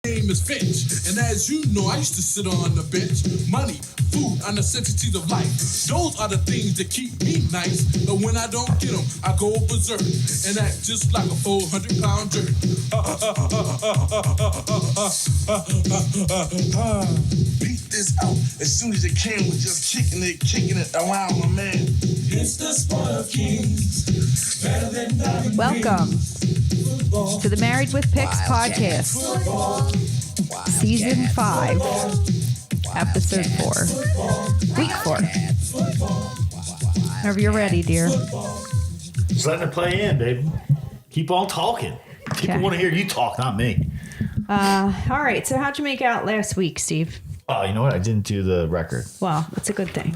Name is Finch, and as you know, I used to sit on the bench. Money, food, and necessities of life. Those are the things that keep me nice. But when I don't get them, I go berserk and act just like a 400-pound jerk. Beat this out as soon as you can. We're just kicking it around, my man. It's the sport of kings. Better than diamond. Welcome to the Married with Picks podcast, season 5, episode 4, week 4. Whenever you're ready, dear. Just letting it play in, baby. Keep on talking. People want to hear you talk, not me. All right, so how'd you make out last week, Steve? Oh, you know what? I didn't do the record. Well, it's a good thing.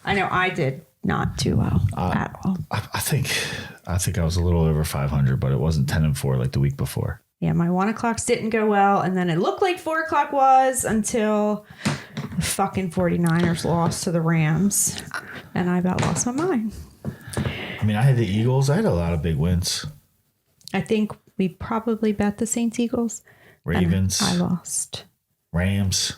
I know I did not too well at all. I think I was a little over 500, but it wasn't 10-4 like the week before. Yeah, my 1 o'clocks didn't go well, and then it looked like 4 o'clock was until the fucking 49ers lost to the Rams, and I about lost my mind. I mean, I had the Eagles. I had a lot of big wins. I think we probably bet the Saints-Eagles. Ravens. I lost. Rams.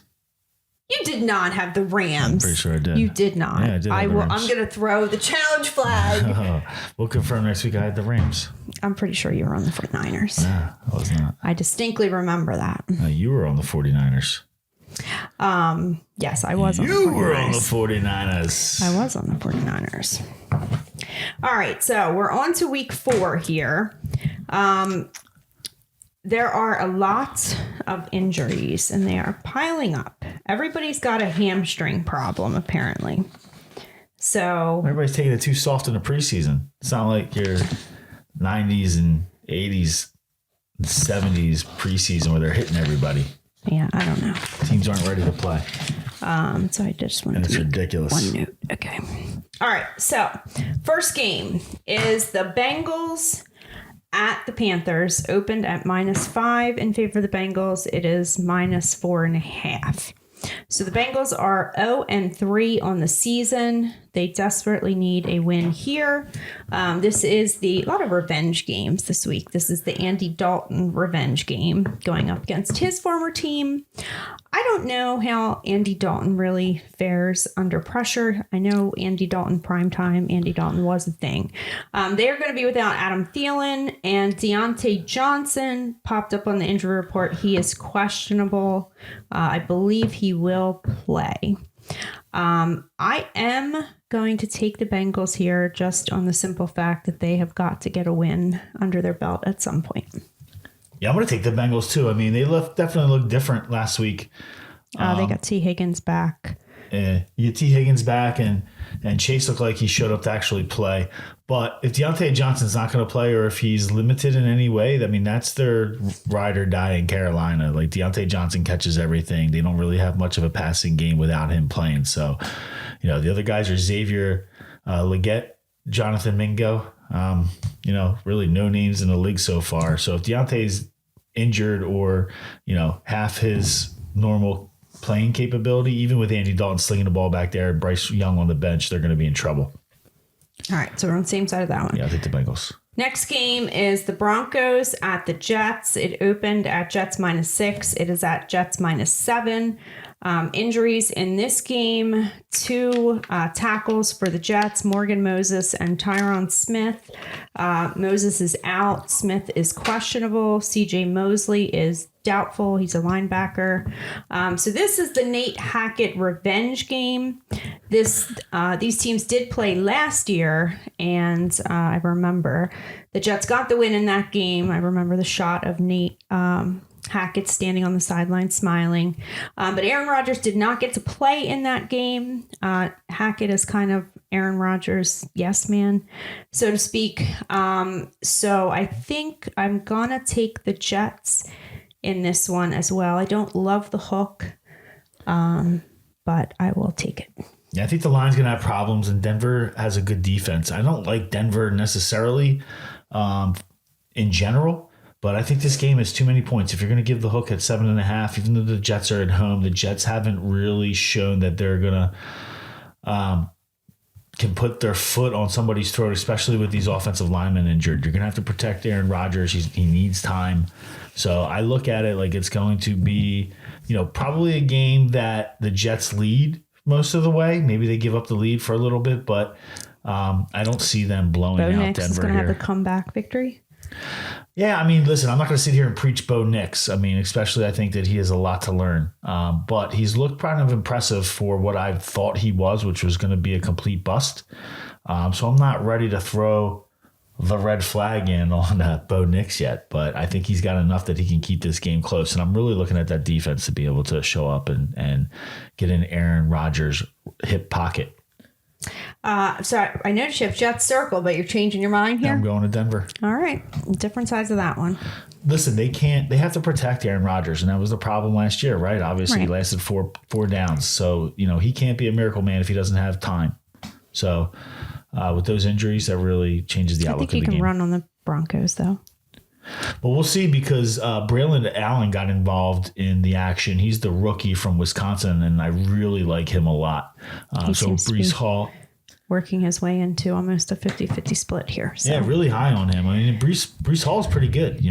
You did not have the Rams. I'm pretty sure I did. You did not. Yeah, I did. I'm going to throw the challenge flag. We'll confirm next week I had the Rams. I'm pretty sure you were on the 49ers. Nah, I was not. I distinctly remember that. You were on the 49ers. Yes, I was on the 49ers. You were on the 49ers. I was on the 49ers. All right, so we're on to week 4 here. There are a lot of injuries, and they are piling up. Everybody's got a hamstring problem, apparently. So Everybody's taking it too soft in the preseason. It's not like your 90s and 80s and 70s preseason where they're hitting everybody. yeah, I don't know. Teams aren't ready to play. So I just wanted And it's to make ridiculous. one note. Okay. All right. So first game is the Bengals at the Panthers. Opened at -5 in favor of the Bengals. It is -4.5. So the Bengals are 0-3 on the season. They desperately need a win here. This is a lot of revenge games this week. This is the Andy Dalton revenge game going up against his former team. I don't know how Andy Dalton really fares under pressure. I know Andy Dalton primetime. Andy Dalton was a thing. They are going to be without Adam Thielen, and Deontay Johnson popped up on the injury report. He is questionable. I believe he will play. I am going to take the Bengals here just on the simple fact that they have got to get a win under their belt at some point. Yeah, I'm going to take the Bengals too. I mean, they definitely looked different last week. They got T. Higgins back. You get T. Higgins back, and Chase looked like he showed up to actually play. But if Deontay Johnson's not going to play, or if he's limited in any way, I mean, that's their ride or die in Carolina. Like, Deontay Johnson catches everything. They don't really have much of a passing game without him playing. So, the other guys are Xavier Legette, Jonathan Mingo. Really no names in the league so far. So if Deontay's injured or, half his normal playing capability, even with Andy Dalton slinging the ball back there and Bryce Young on the bench, they're going to be in trouble. All right, so we're on the same side of that one. Yeah, I think the Bengals. Next game is the Broncos at the Jets. It opened at Jets -6. It is at Jets -7. Injuries in this game, 2 tackles for the Jets, Morgan Moses and Tyron Smith. Moses is out. Smith is questionable. CJ Mosley is doubtful. He's a linebacker. So this is the Nate Hackett revenge game. These teams did play last year, and I remember the Jets got the win in that game. I remember the shot of Nate Hackett standing on the sideline smiling. But Aaron Rodgers did not get to play in that game. Hackett is kind of Aaron Rodgers' yes man, so to speak. So I think I'm going to take the Jets in this one as well. I don't love the hook, but I will take it. Yeah, I think the line's going to have problems, and Denver has a good defense. I don't like Denver necessarily in general, but I think this game is too many points. If you're going to give the hook at 7.5, even though the Jets are at home, the Jets haven't really shown that they're going to can put their foot on somebody's throat, especially with these offensive linemen injured. You're going to have to protect Aaron Rodgers. He needs time. So I look at it like it's going to be, probably a game that the Jets lead most of the way. Maybe they give up the lead for a little bit, but I don't see them blowing out Nix Denver is going to here. have the comeback victory. Yeah, I mean, listen, I'm not going to sit here and preach Bo Nix. I mean, especially I think that he has a lot to learn. But he's looked kind of impressive for what I thought he was, which was going to be a complete bust. So I'm not ready to throw the red flag in on Bo Nix yet. But I think he's got enough that he can keep this game close. And I'm really looking at that defense to be able to show up and get in Aaron Rodgers' hip pocket. So I noticed you have Jets circle, but you're changing your mind here? I'm going to Denver. All right. Different sides of that one. Listen, they have to protect Aaron Rodgers, and that was the problem last year, right? Obviously, He lasted four downs. So, he can't be a miracle man if he doesn't have time. So, with those injuries, that really changes the outlook of the game. I think he can run on the Broncos, though. But we'll see because Braylon Allen got involved in the action. He's the rookie from Wisconsin, and I really like him a lot. So Breece Hall working his way into almost a 50-50 split here. So. Yeah, really high on him. I mean, Breece Hall is pretty good,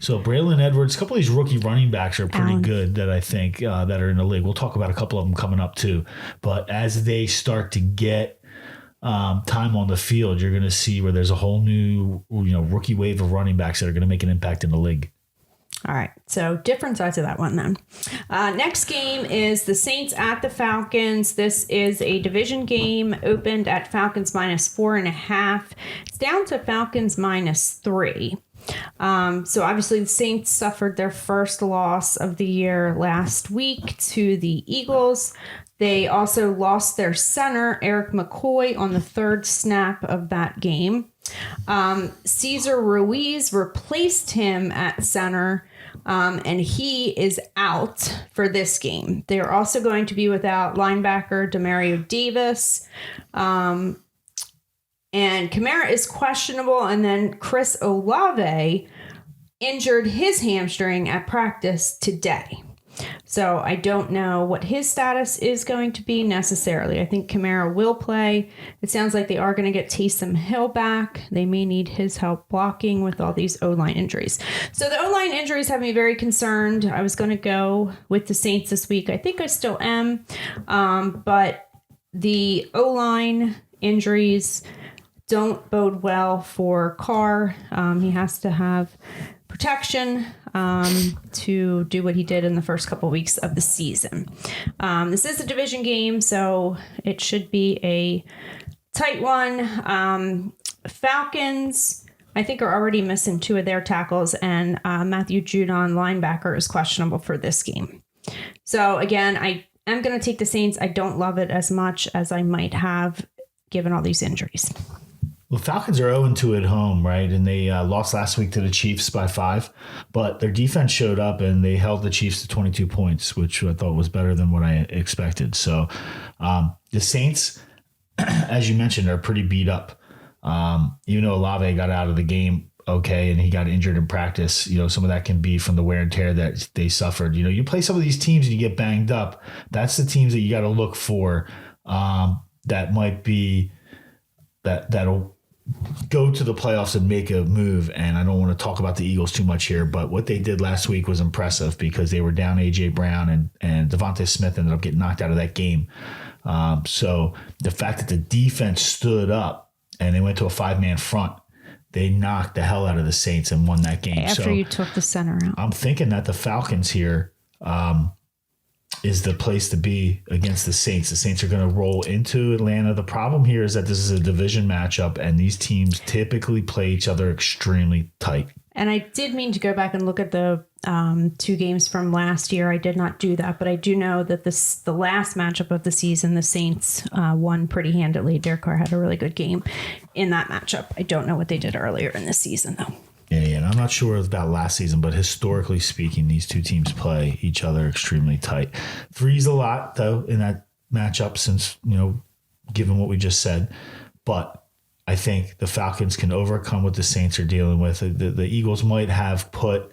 So Braylon Edwards, a couple of these rookie running backs are pretty good that I think that are in the league. We'll talk about a couple of them coming up too. But as they start to get time on the field, you're going to see where there's a whole new, rookie wave of running backs that are going to make an impact in the league. All right. So different sides of that one then. Next game is the Saints at the Falcons. This is a division game, opened at Falcons -4.5. It's down to Falcons -3. So obviously the Saints suffered their first loss of the year last week to the Eagles. They also lost their center, Eric McCoy, on the third snap of that game. Cesar Ruiz replaced him at center, and he is out for this game. They are also going to be without linebacker Demario Davis. And Kamara is questionable, and then Chris Olave injured his hamstring at practice today. So I don't know what his status is going to be necessarily. I think Kamara will play. It sounds like they are going to get Taysom Hill back. They may need his help blocking with all these O-line injuries. So the O-line injuries have me very concerned. I was going to go with the Saints this week. I think I still am. But the O-line injuries don't bode well for Carr. He has to have protection to do what he did in the first couple weeks of the season. This is a division game, so it should be a tight one. Falcons, I think, are already missing 2 of their tackles, and Matthew Judon, linebacker, is questionable for this game. So again, I am going to take the Saints. I don't love it as much as I might have given all these injuries. Well, Falcons are 0-2 at home, right? And they lost last week to the Chiefs by 5. But their defense showed up and they held the Chiefs to 22 points, which I thought was better than what I expected. So the Saints, as you mentioned, are pretty beat up. Even though Olave got out of the game okay and he got injured in practice, some of that can be from the wear and tear that they suffered. You play some of these teams and you get banged up. That's the teams that you got to look for that might be that'll go to the playoffs and make a move. And I don't want to talk about the Eagles too much here, but what they did last week was impressive because they were down A.J. Brown and Devontae Smith ended up getting knocked out of that game. So the fact that the defense stood up and they went to a 5-man front, they knocked the hell out of the Saints and won that game. After you took the center out. I'm thinking that the Falcons here is the place to be against the Saints. The Saints are going to roll into Atlanta. The problem here is that this is a division matchup, and these teams typically play each other extremely tight. And I did mean to go back and look at the 2 games from last year. I did not do that, but I do know that the last matchup of the season, the Saints won pretty handily. Derek Carr had a really good game in that matchup. I don't know what they did earlier in the season, though. Yeah, and I'm not sure about last season, but historically speaking, these two teams play each other extremely tight. 3's a lot, though, in that matchup since, given what we just said. But I think the Falcons can overcome what the Saints are dealing with. The Eagles might have put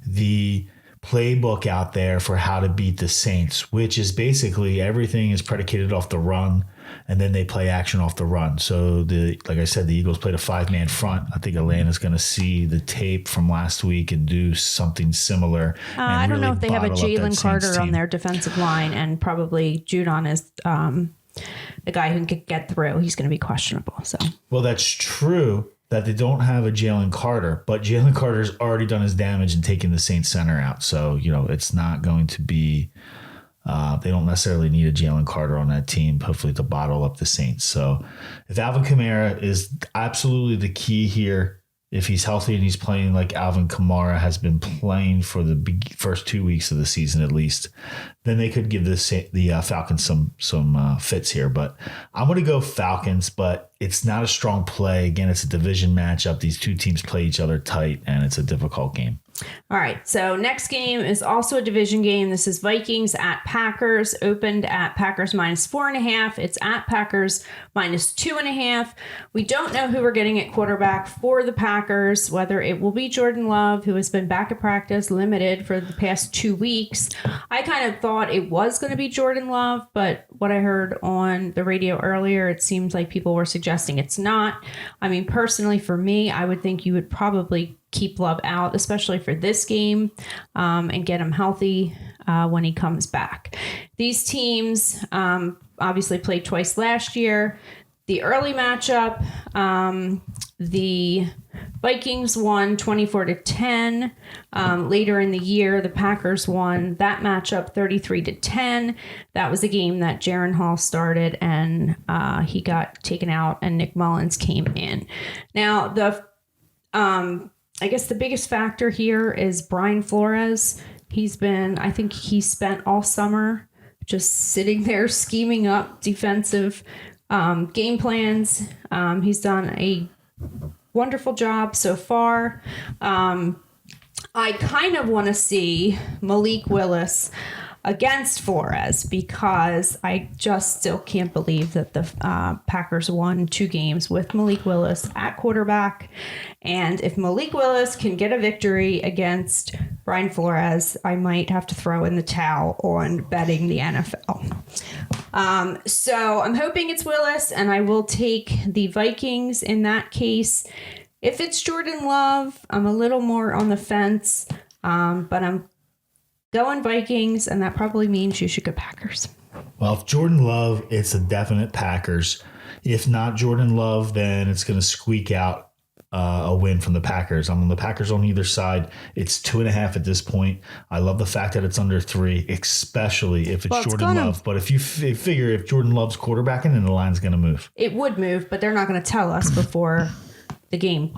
the playbook out there for how to beat the Saints, which is basically everything is predicated off the run. and then they play action off the run. So like I said, the Eagles played a 5-man front. I think Atlanta's going to see the tape from last week and do something similar. I don't know if they have a Jalen Carter on team. their defensive line, and probably Judon is the guy who could get through. He's going to be questionable. So, well, that's true that they don't have a Jalen Carter, but Jalen Carter's already done his damage and taken the Saints center out. So, it's not going to be, they don't necessarily need a Jalen Carter on that team, hopefully to bottle up the Saints. So if Alvin Kamara is absolutely the key here, if he's healthy and he's playing like Alvin Kamara has been playing for the first 2 weeks of the season at least, then they could give the Falcons some fits here. But I'm going to go Falcons, but it's not a strong play. Again, it's a division matchup. These two teams play each other tight, and it's a difficult game. All right, so next game is also a division game. This is Vikings at Packers, opened at Packers -4.5. It's at Packers -2.5. We don't know who we're getting at quarterback for the Packers, whether it will be Jordan Love, who has been back at practice, limited for the past 2 weeks. I kind of thought it was going to be Jordan Love, but what I heard on the radio earlier, it seems like people were suggesting it's not. I mean, personally, for me, I would think you would probably keep Love out, especially for this game, and get him healthy when he comes back. These teams obviously played twice last year. The early matchup, the Vikings won 24-10. Later in the year, the Packers won that matchup 33-10. That was a game that Jaron Hall started, and he got taken out, and Nick Mullins came in. Now, I guess the biggest factor here is Brian Flores. I think he spent all summer just sitting there scheming up defensive game plans. He's done a wonderful job so far. I kind of want to see Malik Willis against Flores, because I just still can't believe that the Packers won 2 games with Malik Willis at quarterback. And if Malik Willis can get a victory against Brian Flores, I might have to throw in the towel on betting the NFL. So I'm hoping it's Willis, and I will take the Vikings in that case. If it's Jordan Love, I'm a little more on the fence, but I'm going Vikings, and that probably means you should go Packers. Well, if Jordan Love, it's a definite Packers. If not Jordan Love, then it's going to squeak out a win from the Packers. I'm on the Packers on either side. It's 2.5 at this point. I love the fact that it's under 3, especially if it's Jordan Love. But if you figure if Jordan Love's quarterbacking, then the line's going to move. It would move, but they're not going to tell us before the game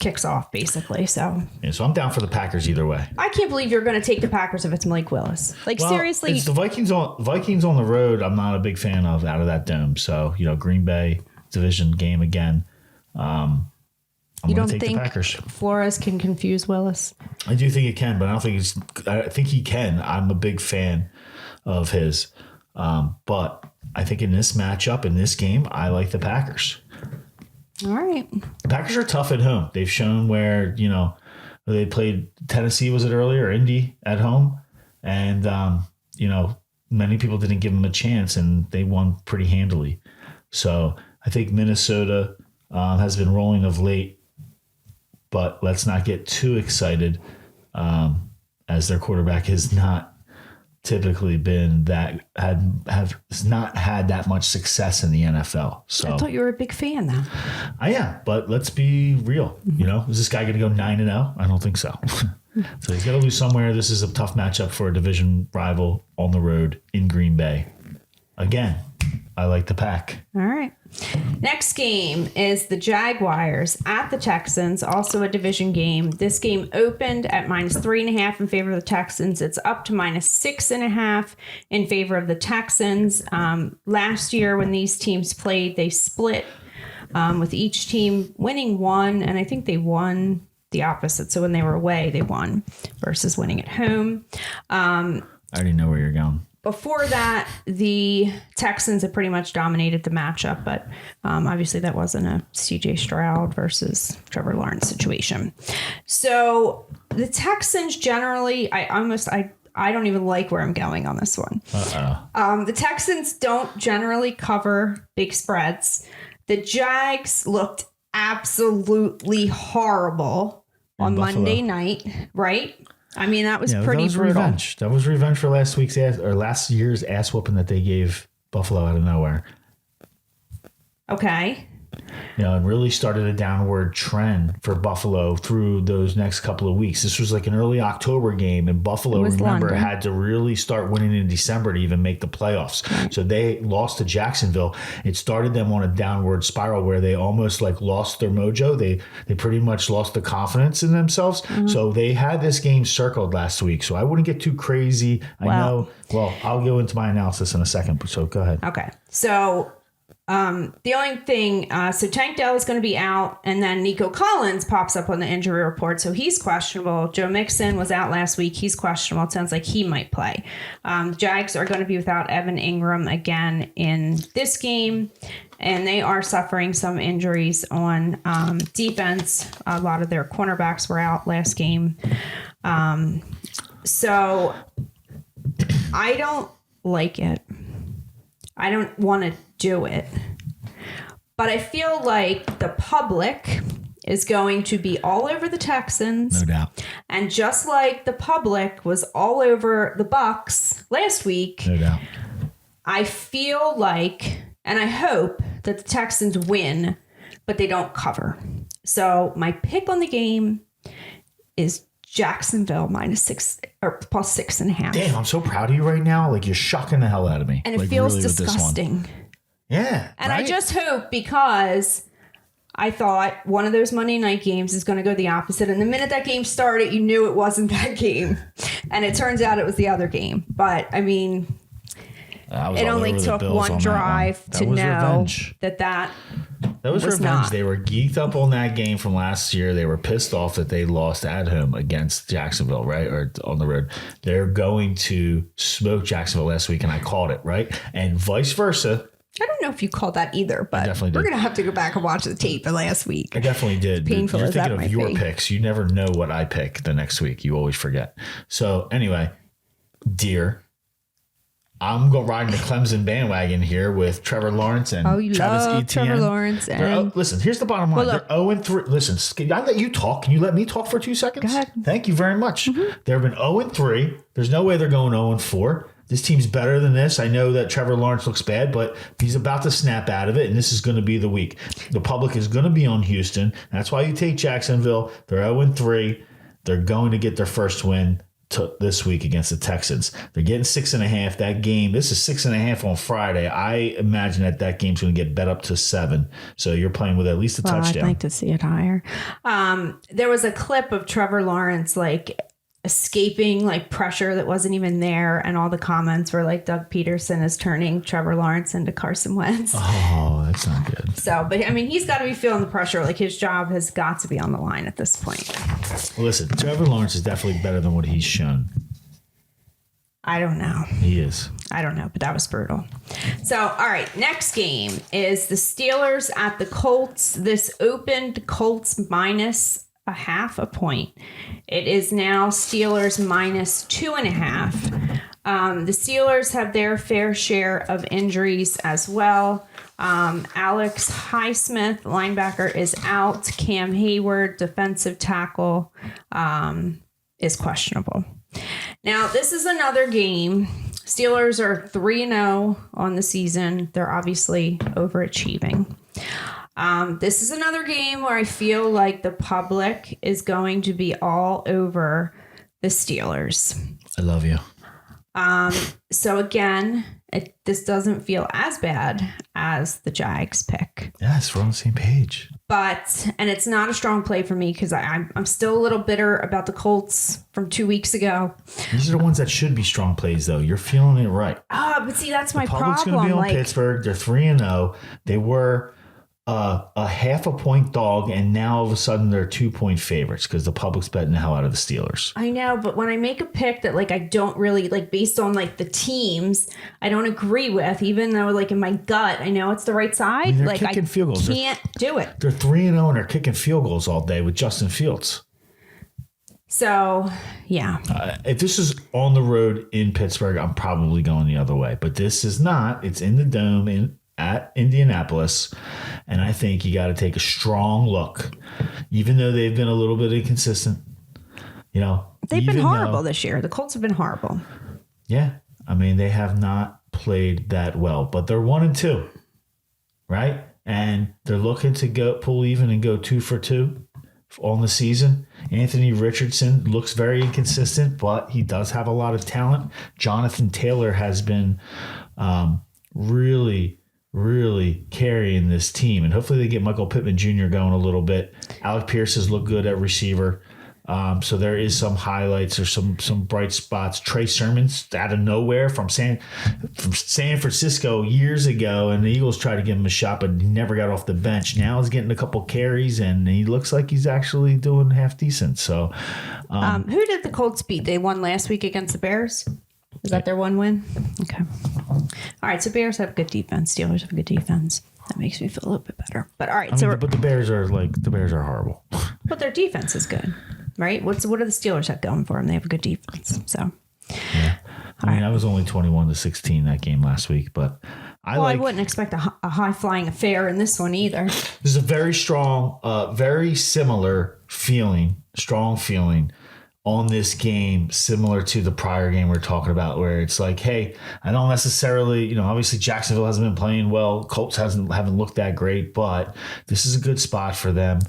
kicks off, basically. So I'm down for the Packers either way. I can't believe you're going to take the Packers if it's Malik Willis. Seriously. It's the Vikings on the road. I'm not a big fan of out of that dome. So, Green Bay division game again. I'm going to take the Packers. Flores can confuse Willis? I do think it can, but I think he can. I'm a big fan of his. But I think in this matchup, in this game, I like the Packers. All right. The Packers are tough at home. They've shown where, they played Tennessee, was it earlier, Indy at home. And, many people didn't give them a chance, and they won pretty handily. So I think Minnesota has been rolling of late, but let's not get too excited as their quarterback has not typically been has not had that much success in the NFL. So I thought you were a big fan, though. I am, but let's be real. Is this guy going to go 9-0? I don't think so. So he's got to lose somewhere. This is a tough matchup for a division rival on the road in Green Bay. Again, I like the Pack. All right. Next game is the Jaguars at the Texans, also a division game. This game opened at -3.5 in favor of the Texans. It's up to -6.5 in favor of the Texans. Last year when these teams played, they split with each team winning 1, and I think they won the opposite. So when they were away, they won versus winning at home. I already know where you're going. Before that, the Texans had pretty much dominated the matchup, but obviously that wasn't a CJ Stroud versus Trevor Lawrence situation. So the Texans generally, I I don't even like where I'm going on this one. The Texans don't generally cover big spreads. The Jags looked absolutely horrible on Monday night, right? I mean, that was pretty brutal. Revenge. That was revenge for last year's ass whooping that they gave Buffalo out of nowhere. Okay. And really started a downward trend for Buffalo through those next couple of weeks. This was like an early October game, and Buffalo, remember, had to really start winning in December to even make the playoffs. Right. So they lost to Jacksonville. It started them on a downward spiral where they almost like lost their mojo. They pretty much lost the confidence in themselves. Mm-hmm. So they had this game circled last week. So I wouldn't get too crazy. I'll go into my analysis in a second. So go ahead. Okay. So the only thing, so Tank Dell is going to be out, and then Nico Collins pops up on the injury report, so he's questionable. Joe Mixon was out last week. He's questionable. It sounds like he might play. The Jags are going to be without Evan Ingram again in this game, and they are suffering some injuries on defense. A lot of their cornerbacks were out last game. So I don't like it. I don't want to do it. But I feel like the public is going to be all over the Texans. No doubt. And just like the public was all over the Bucs last week, no doubt. I feel like, and I hope that the Texans win, but they don't cover. So my pick on the game is Jacksonville -6 or +6.5. Damn, I'm so proud of you right now. Like, you're shocking the hell out of me. And it feels disgusting. Yeah. And right? I just hope, because I thought one of those Monday night games is going to go the opposite. And the minute that game started, you knew it wasn't that game. And it turns out it was the other game. But I mean, it only took one drive to know that was revenge. Not. They were geeked up on that game from last year. They were pissed off that they lost at home against Jacksonville, right? Or on the road. They're going to smoke Jacksonville last week, and I called it, right? And vice versa. I don't know if you called that either, but we're going to have to go back and watch the tape of last week. I definitely did. Painful You're as thinking that of your might be. picks. You never know what I pick the next week. You always forget. So anyway, dear, I'm going riding the Clemson bandwagon here with Trevor Lawrence and Travis Etienne. Trevor Lawrence. Listen, here's the bottom line. They're 0-3. Listen, can I let you talk? Can you let me talk for 2 seconds? Go ahead. Thank you very much. Mm-hmm. They've been 0-3. There's no way they're going 0-4. This team's better than this. I know that Trevor Lawrence looks bad, but he's about to snap out of it, and this is going to be the week. The public is going to be on Houston. That's why you take Jacksonville. They're 0-3. They're going to get their first win this week against the Texans. They're getting 6.5. That game, this is 6.5 on Friday. I imagine that game's going to get bet up to 7. So you're playing with at least a touchdown. I'd like to see it higher. There was a clip of Trevor Lawrence escaping pressure that wasn't even there, and all the comments were like Doug Peterson is turning Trevor Lawrence into Carson Wentz. Oh, that's not good. So, but I mean, he's got to be feeling the pressure. Like, his job has got to be on the line at this point. Well, listen, Trevor Lawrence is definitely better than what he's shown. I don't know. He is. I don't know, but that was brutal. So, all right, next game is the Steelers at the Colts. This opened Colts -0.5 point. It is now Steelers -2.5. The Steelers have their fair share of injuries as well. Alex Highsmith, linebacker, is out. Cam Hayward, defensive tackle, is questionable. Now, this is another game. Steelers are 3-0 on the season. They're obviously overachieving. This is another game where I feel like the public is going to be all over the Steelers. I love you. So again, this doesn't feel as bad as the Jags pick. Yes, we're on the same page. And it's not a strong play for me because I'm still a little bitter about the Colts from 2 weeks ago. These are the ones that should be strong plays, though. You're feeling it right. But see, that's my problem. The public's going to be on Pittsburgh. They're 3-0. They were a 0.5 point dog, and now all of a sudden they're 2-point favorites because the public's betting the hell out of the Steelers. I know, but when I make a pick that I don't really based on the teams I don't agree with, even though in my gut I know it's the right side, they're kicking field goals. Can't do it. They're 3-0 and they're kicking field goals all day with Justin Fields. So, yeah. If this is on the road in Pittsburgh, I'm probably going the other way. But this is not. It's in the Dome at Indianapolis. And I think you got to take a strong look, even though they've been a little bit inconsistent. They've been horrible this year. The Colts have been horrible. Yeah. I mean, they have not played that well, but they're 1-2, right? And they're looking to pull even and go 2 for 2 on the season. Anthony Richardson looks very inconsistent, but he does have a lot of talent. Jonathan Taylor has been really, really carrying this team. And hopefully they get Michael Pittman Jr. going a little bit. Alec Pierce has looked good at receiver. So there is some highlights or some bright spots. Trey Sermon's out of nowhere from San Francisco years ago, and the Eagles tried to give him a shot, but he never got off the bench. Now he's getting a couple carries, and he looks like he's actually doing half decent. So, who did the Colts beat? They won last week against the Bears. Is that their one win? Okay. All right. So Bears have good defense. Steelers have good defense. That makes me feel a little bit better. But all right. But the Bears are horrible. But their defense is good. Right? What do the Steelers have going for them? They have a good defense. So, yeah. I was only 21-16 that game last week, but I wouldn't expect a high flying affair in this one either. This is a very strong, very similar strong feeling on this game, similar to the prior game we're talking about, where it's like, hey, I don't necessarily, obviously Jacksonville hasn't been playing well. Colts haven't looked that great, but this is a good spot for them.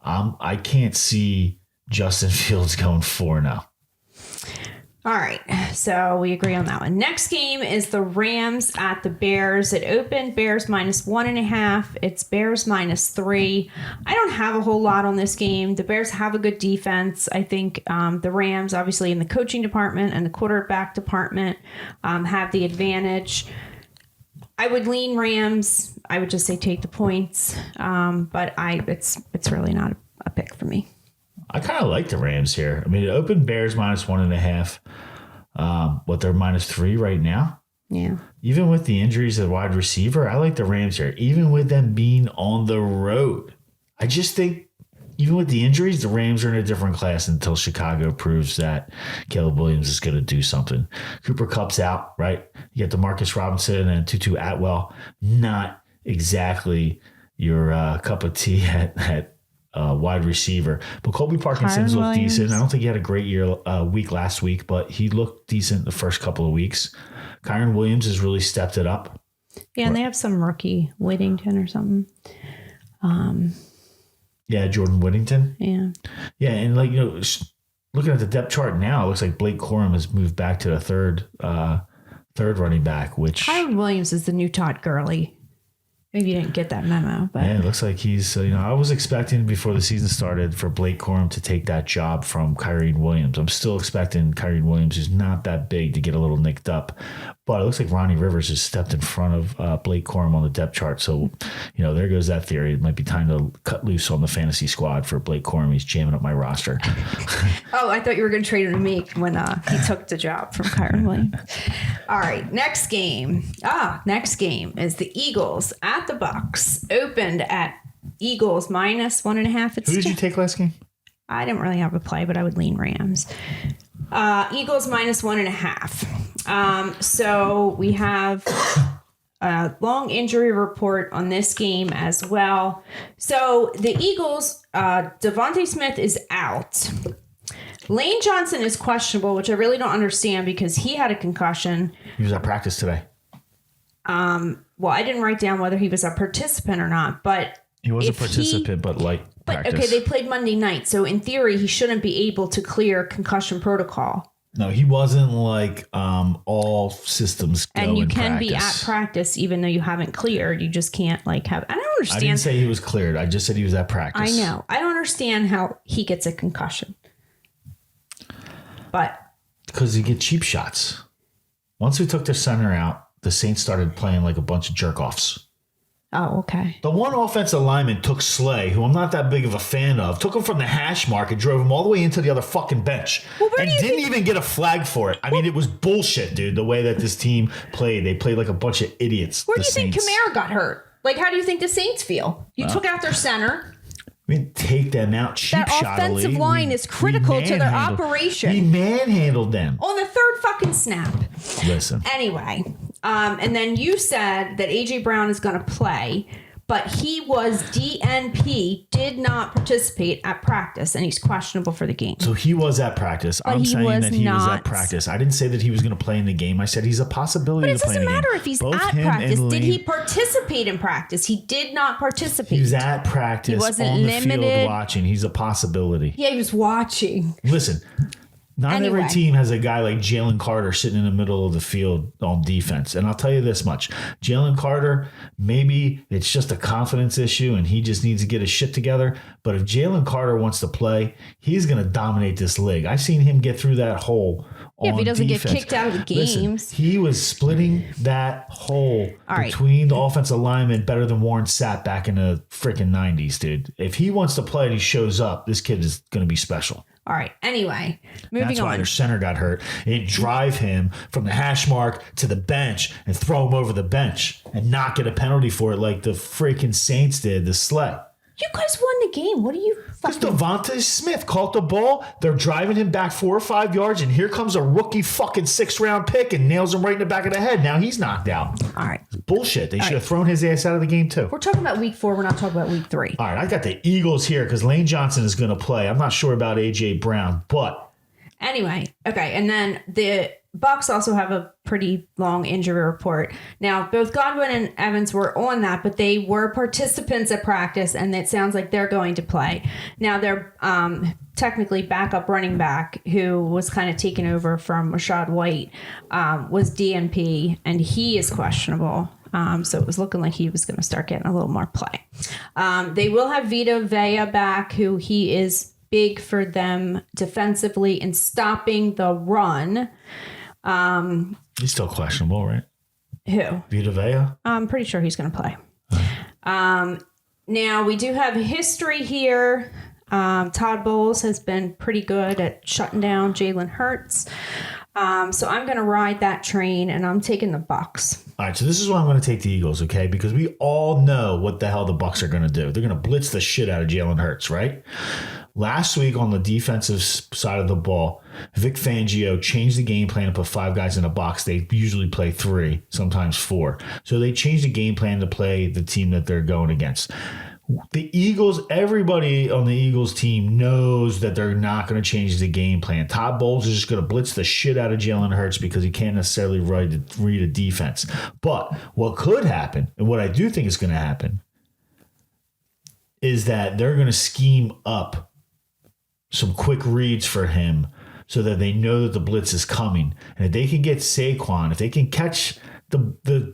I can't see Justin Fields going 4-0. All right. So we agree on that one. Next game is the Rams at the Bears. It opened Bears -1.5. It's Bears -3. I don't have a whole lot on this game. The Bears have a good defense. I think the Rams, obviously in the coaching department and the quarterback department, have the advantage. I would lean Rams. I would just say take the points. But it's really not a pick for me. I kind of like the Rams here. I mean, it opened Bears -1.5. But they're -3 right now. Yeah. Even with the injuries at wide receiver, I like the Rams here. Even with them being on the road, I just think even with the injuries, the Rams are in a different class until Chicago proves that Caleb Williams is going to do something. Cooper Kupp's out, right? You get DeMarcus Robinson and Tutu Atwell. Not exactly your cup of tea at wide receiver, but Colby Parkinson's looked decent. I don't think he had a great week last week, but he looked decent the first couple of weeks. Kyron Williams has really stepped it up. Yeah, and they have some rookie Whittington or something. Yeah, Jordan Whittington. Yeah. Yeah, and looking at the depth chart now, it looks like Blake Corum has moved back to the third running back, which Kyron Williams is the new Todd Gurley. Maybe you didn't get that memo, but yeah, it looks like he's. I was expecting before the season started for Blake Corum to take that job from Kyren Williams. I'm still expecting Kyren Williams, who's not that big, to get a little nicked up, but it looks like Ronnie Rivers has stepped in front of Blake Corum on the depth chart. So, there goes that theory. It might be time to cut loose on the fantasy squad for Blake Corum. He's jamming up my roster. Oh, I thought you were going to trade him to me when he took the job from Kyren Williams. All right, next game. Next game is the Eagles at the Bucs. Opened at Eagles -1.5. Who did you take last game? I didn't really have a play, but I would lean Rams. Eagles -1.5. So we have a long injury report on this game as well. So the Eagles, Devontae Smith is out. Lane Johnson is questionable, which I really don't understand because he had a concussion. He was at practice today. Well, I didn't write down whether he was a participant or not, but he was a participant, but practice. Okay, they played Monday night, so in theory, he shouldn't be able to clear concussion protocol. No, he wasn't all systems go. And you in can practice. be at practice even though you haven't cleared. You just can't have. I don't understand. I didn't say he was cleared. I just said he was at practice. I know. I don't understand how he gets a concussion. But because you get cheap shots. Once we took their center out, the Saints started playing like a bunch of jerk-offs. Oh, okay. The one offensive lineman took Slay, who I'm not that big of a fan of, took him from the hash mark and drove him all the way into the other fucking bench. Well, and didn't even get a flag for it. I mean, it was bullshit, dude, the way that this team played. They played like a bunch of idiots. Where do you think Kamara got hurt? How do you think the Saints feel? You took out their center. We didn't take them out cheap That shottily. offensive line is critical to their operation. We manhandled them. On the third fucking snap. Listen. Anyway, and then you said that A.J. Brown is going to play, but he was DNP, did not participate at practice, and he's questionable for the game. So he was at practice. I'm saying that he was at practice. I didn't say that he was going to play in the game. I said he's a possibility But it to play in the game. doesn't matter if he's Both at him practice. and Did Lane, he participate in practice? He did not participate. He was at practice He wasn't on the limited. field watching. He's a possibility. Yeah, he was watching. Listen, not every Anyway. team has a guy like Jalen Carter sitting in the middle of the field on defense. And I'll tell you this much. Jalen Carter, maybe it's just a confidence issue and he just needs to get his shit together. But if Jalen Carter wants to play, he's going to dominate this league. I've seen him get through that hole Yeah, on if he doesn't defense. get kicked out of the Listen, games. he was splitting that hole All right. between the offensive linemen better than Warren Sapp back in the freaking 90s, dude. If he wants to play and he shows up, this kid is going to be special. All right. Anyway, moving That's why on. their center got hurt. It didn't drive him from the hash mark to the bench and throw him over the bench and not get a penalty for it like the freaking Saints did the slay. You guys won the game. What are you Because fucking... Devontae Smith caught the ball. They're driving him back 4 or 5 yards, and here comes a rookie fucking 6th-round pick and nails him right in the back of the head. Now he's knocked out. All right. Bullshit. They should have thrown his ass out of the game, too. We're talking about week 4. We're not talking about week 3. All right, I got the Eagles here because Lane Johnson is going to play. I'm not sure about A.J. Brown, but... Anyway, okay. And then the Bucs also have a pretty long injury report. Now, both Godwin and Evans were on that, but they were participants at practice, and it sounds like they're going to play. Now, they're technically backup running back who was kind of taken over from Rashad White was DNP, and he is questionable. So it was looking like he was going to start getting a little more play. They will have Vita Vea back, who he is big for them defensively in stopping the run. He's still questionable, right? Who? Vita Vea? I'm pretty sure he's going to play. Now, we do have history here. Todd Bowles has been pretty good at shutting down Jalen Hurts. So I'm going to ride that train, and I'm taking the Bucs. All right, so this is why I'm going to take the Eagles, okay? Because we all know what the hell the Bucs are going to do. They're going to blitz the shit out of Jalen Hurts, right? Last week on the defensive side of the ball, Vic Fangio changed the game plan to put 5 guys in a box. They usually play 3, sometimes 4. So they changed the game plan to play the team that they're going against. The Eagles, everybody on the Eagles team knows that they're not going to change the game plan. Todd Bowles is just going to blitz the shit out of Jalen Hurts because he can't necessarily read a defense. But what could happen, and what I do think is going to happen, is that they're going to scheme up some quick reads for him so that they know that the blitz is coming. And if they can get Saquon, if they can catch the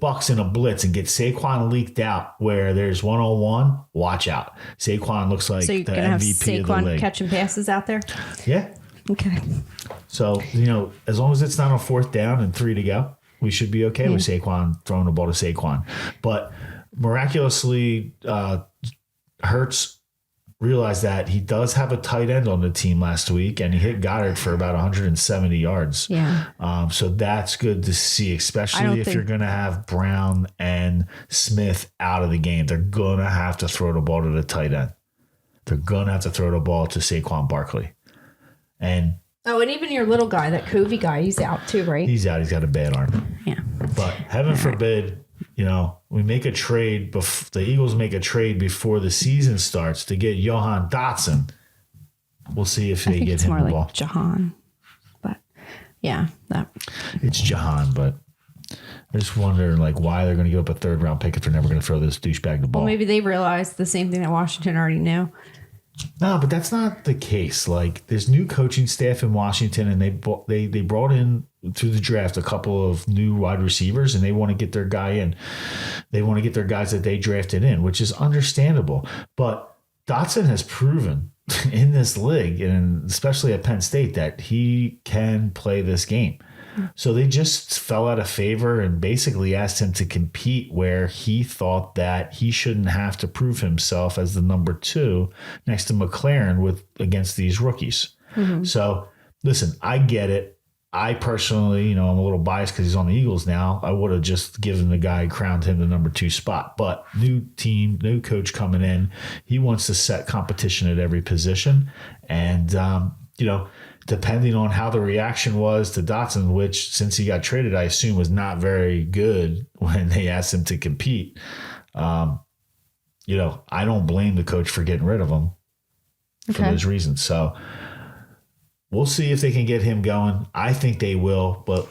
Bucs in a blitz and get Saquon leaked out where there's one-on-one, watch out. Saquon looks like So you're the going to have MVP of the Saquon league. catching passes out there? Yeah. Okay. So, as long as it's not on 4th down and 3 to go, we should be okay with Saquon throwing the ball to Saquon. But miraculously, Hurts realized that he does have a tight end on the team last week, and he hit Goddard for about 170 yards. Yeah. So that's good to see, especially if you're going to have Brown and Smith out of the game. They're going to have to throw the ball to the tight end. They're going to have to throw the ball to Saquon Barkley. And even your little guy, that Covey guy, he's out too, right? he's out. He's got a bad arm. Yeah. But heaven forbid, we make a trade. The Eagles make a trade before the season starts to get Johan Dotson. We'll see if they get him more the like ball. Jahan. But yeah, It's Jahan, but I just wonder why they're going to give up a 3rd-round pick if they're never going to throw this douchebag the ball. well, maybe they realized the same thing that Washington already knew. No, but that's not the case. There's new coaching staff in Washington, and they brought in through the draft a couple of new wide receivers, and they want to get their guy in. They want to get their guys that they drafted in, which is understandable. But Dotson has proven in this league, and especially at Penn State, that he can play this game. So they just fell out of favor and basically asked him to compete where he thought that he shouldn't have to prove himself as the number 2 next to McLaren against these rookies. Mm-hmm. So listen, I get it. I personally, I'm a little biased because he's on the Eagles now. I would have just given the guy, crowned him the number 2 spot. But new team, new coach coming in. He wants to set competition at every position. And, depending on how the reaction was to Dotson, which since he got traded, I assume was not very good when they asked him to compete. I don't blame the coach for getting rid of him for those reasons. So we'll see if they can get him going. I think they will, but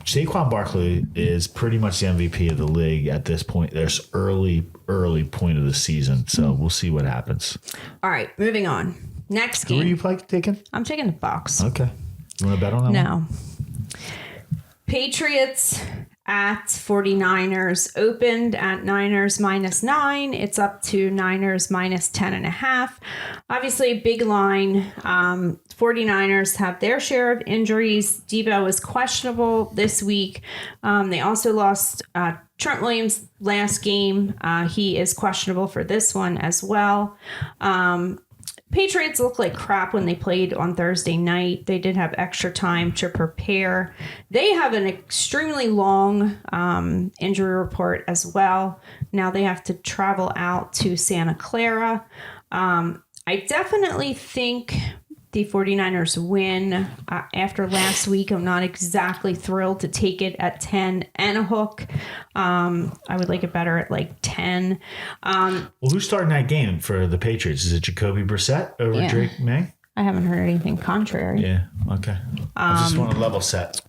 Saquon Barkley is pretty much the MVP of the league at this point. There's early point of the season. So we'll see what happens. All right, moving on. Next game. Who are you taking? I'm taking the Bucs. Okay. You want to bet on that one? No. Patriots at 49ers opened at Niners -9. It's up to Niners -10.5. Obviously, big line. 49ers have their share of injuries. Debo is questionable this week. They also lost Trent Williams last game. He is questionable for this one as well. Patriots look like crap when they played on Thursday night. They did have extra time to prepare. They have an extremely long injury report as well. Now they have to travel out to Santa Clara. I definitely think the 49ers win. After last week, I'm not exactly thrilled to take it at 10 and a hook. I would like it better at like 10. Well, who's starting that game for the Patriots? Is it Jacoby Brissett over Drake May? I haven't heard anything contrary. Yeah, okay. I just want to level set.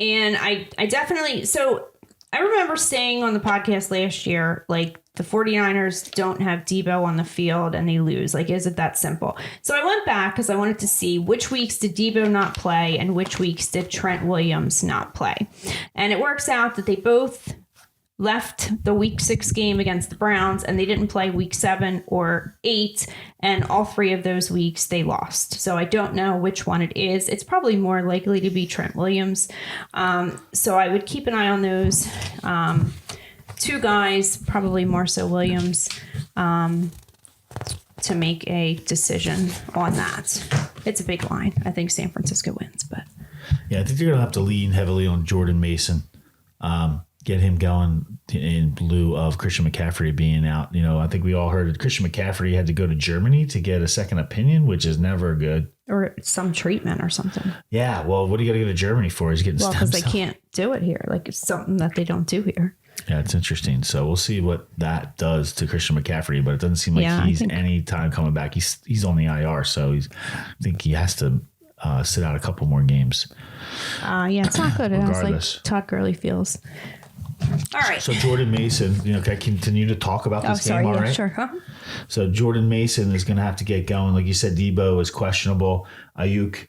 And I definitely... So I remember saying on the podcast last year, like, the 49ers don't have Debo on the field and they lose. Like, is it that simple? So I went back because I wanted to see which weeks did Debo not play and which weeks did Trent Williams not play. And it works out that they both left the week 6 game against the Browns and they didn't play week 7 or 8. And all 3 of those weeks they lost. So I don't know which one it is. It's probably more likely to be Trent Williams. So I would keep an eye on those. 2 guys, probably more so Williams, to make a decision on that. It's a big line. I think San Francisco wins, but yeah, I think they're gonna have to lean heavily on Jordan Mason, get him going in lieu of Christian McCaffrey being out. I think we all heard that Christian McCaffrey had to go to Germany to get a second opinion, which is never good. Or some treatment or something. Yeah, well, what do you got to go to Germany for? He's getting stem because they cells. can't do it here. Like, it's something that they don't do here. Yeah, it's interesting. So we'll see what that does to Christian McCaffrey, but it doesn't seem like he's any time coming back. He's on the IR, so I think he has to sit out a couple more games. Yeah, it's not good. It was Regardless. like Todd Gurley feels. All right. So Jordan Mason, can I continue to talk about this game? All right. Sure. Huh? So Jordan Mason is going to have to get going. Like you said, Debo is questionable. Ayuk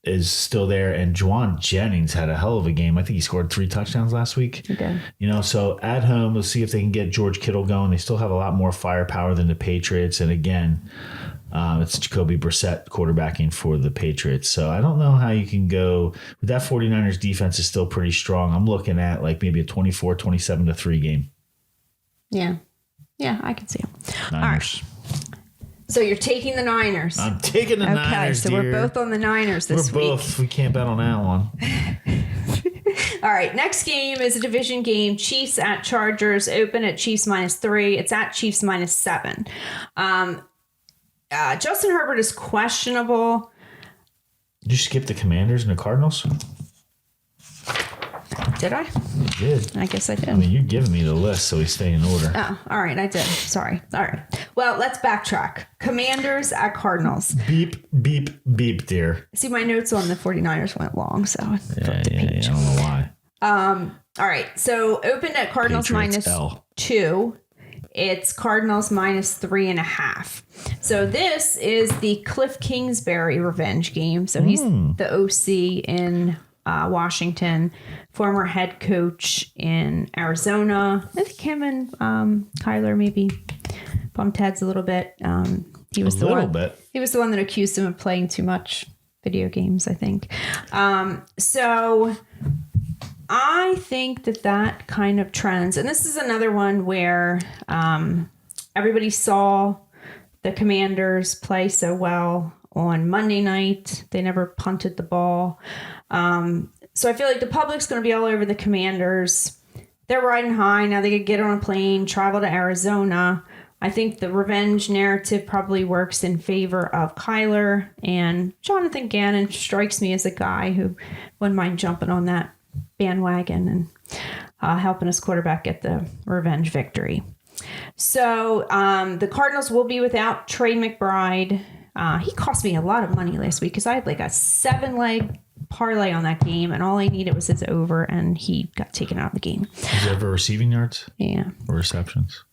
is still there, and Juwan Jennings had a hell of a game. I think he scored 3 touchdowns last week. He did. So at home, we'll see if they can get George Kittle going. They still have a lot more firepower than the Patriots, and again, it's Jacoby Brissett quarterbacking for the Patriots. So I don't know how you can go with that. 49ers defense is still pretty strong. I'm looking at like maybe a 24-27-3 game. Yeah, I can see him. Niners. All right. So you're taking the Niners. I'm taking the Niners, so dear. we're both on the Niners this week. We're both. We can't bet on that one. All right, next game is a division game. Chiefs at Chargers, open at Chiefs -3. It's at Chiefs -7. Justin Herbert is questionable. Did you skip the Commanders and the Cardinals? Did I? You did. I guess I did. I mean, you're giving me the list, so we stay in order. Oh, all right, I did. Sorry. All right. Well, let's backtrack. Commanders at Cardinals. Beep, beep, beep, dear. See, my notes on the 49ers went long, so I flipped the Yeah, page. I don't know why. All right, so opened at Cardinals Patriots L. -2. It's Cardinals -3.5. So this is the Cliff Kingsbury revenge game. So he's the OC in Washington, former head coach in Arizona. I think him and Kyler maybe bumped heads a little bit. He was the one that accused him of playing too much video games, I think. So I think that kind of trends, and this is another one where everybody saw the Commanders play so well on Monday night. They never punted the ball. So I feel like the public's going to be all over the Commanders. They're riding high. Now they could get on a plane, travel to Arizona. I think the revenge narrative probably works in favor of Kyler. And Jonathan Gannon strikes me as a guy who wouldn't mind jumping on that bandwagon and helping his quarterback get the revenge victory. So the Cardinals will be without Trey McBride. He cost me a lot of money last week because I had like a 7-leg parlay on that game, and all I needed was his over, and he got taken out of the game. Does he have receiving yards? Yeah. Or receptions?